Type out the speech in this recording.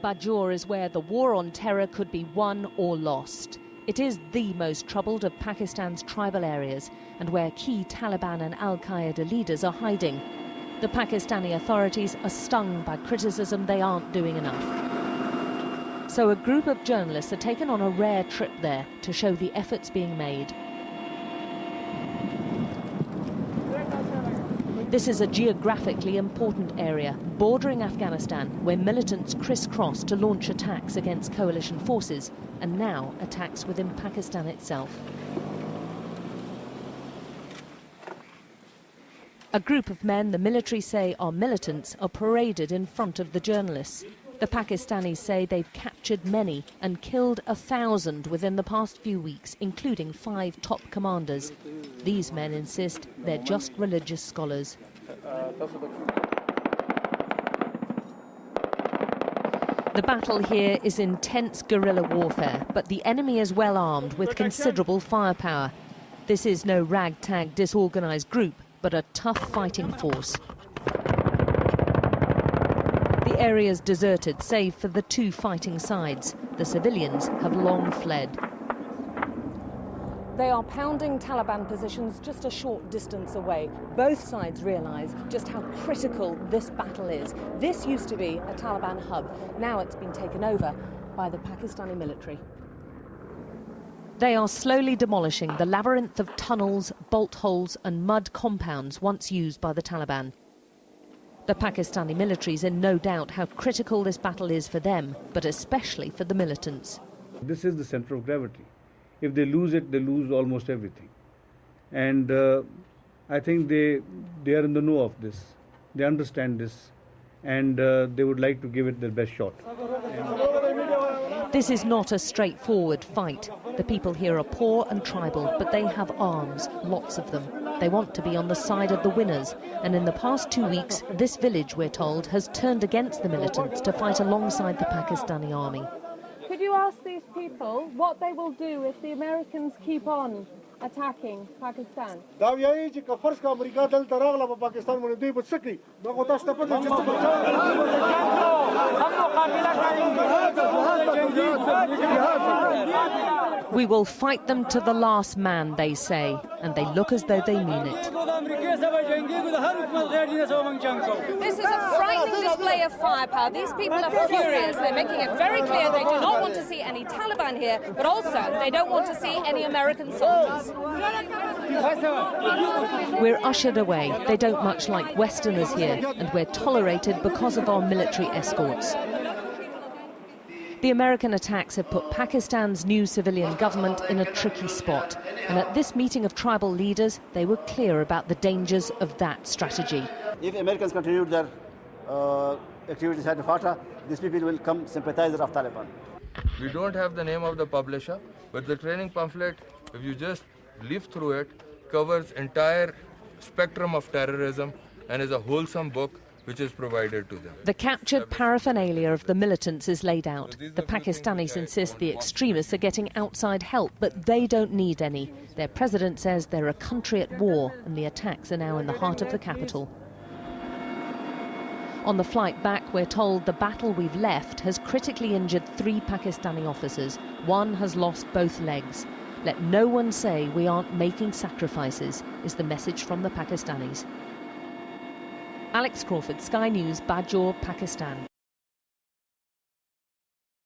Bajaur is where the war on terror could be won or lost. It is the most troubled of Pakistan's tribal areas and where key Taliban and Al-Qaeda leaders are hiding. The Pakistani authorities are stung by criticism they aren't doing enough. So a group of journalists are taken on a rare trip there to show the efforts being made. This is a geographically important area, bordering Afghanistan, where militants crisscross to launch attacks against coalition forces, and now attacks within Pakistan itself. A group of men the military say are militants are paraded in front of the journalists. The Pakistanis say they've captured many and killed 1,000 within the past few weeks, including 5 top commanders. These men insist they're just religious scholars. The battle here is intense guerrilla warfare, but the enemy is well armed with considerable firepower. This is no ragtag disorganized group, but a tough fighting force. The area's deserted, save for the 2 fighting sides. The civilians have long fled. They are pounding Taliban positions just a short distance away. Both sides realise just how critical this battle is. This used to be a Taliban hub. Now it's been taken over by the Pakistani military. They are slowly demolishing the labyrinth of tunnels, bolt holes and mud compounds once used by the Taliban. The Pakistani military is in no doubt how critical this battle is for them, but especially for the militants. This is the center of gravity. If they lose it, they lose almost everything. And I think they are in the know of this. They understand this, and they would like to give it their best shot. This is not a straightforward fight. The people here are poor and tribal, but they have arms, lots of them. They want to be on the side of the winners, and in the past 2 weeks, this village, we're told, has turned against the militants to fight alongside the Pakistani army. Could you ask these people what they will do if the Americans keep on attacking Pakistan? We will fight them to the last man, they say, and they look as though they mean it. This is a frightening display of firepower. These people are furious. They're making it very clear they do not want to see any Taliban here, but also they don't want to see any American soldiers. We're ushered away. They don't much like Westerners here, and we're tolerated because of our military escorts. The American attacks have put Pakistan's new civilian government in a tricky spot. And at this meeting of tribal leaders, they were clear about the dangers of that strategy. If Americans continue their activities at FATA, these people will become sympathizers of Taliban. We don't have the name of the publisher, but the training pamphlet, if you just live through it, covers entire spectrum of terrorism and is a wholesome book which is provided to them. The captured paraphernalia of the militants is laid out. The Pakistanis insist the extremists are getting outside help, but they don't need any. Their president says they're a country at war, and the attacks are now in the heart of the capital. On the flight back, we're told the battle we've left has critically injured 3 Pakistani officers. 1 has lost both legs. Let no one say we aren't making sacrifices, is the message from the Pakistanis. Alex Crawford, Sky News, Bajaur, Pakistan.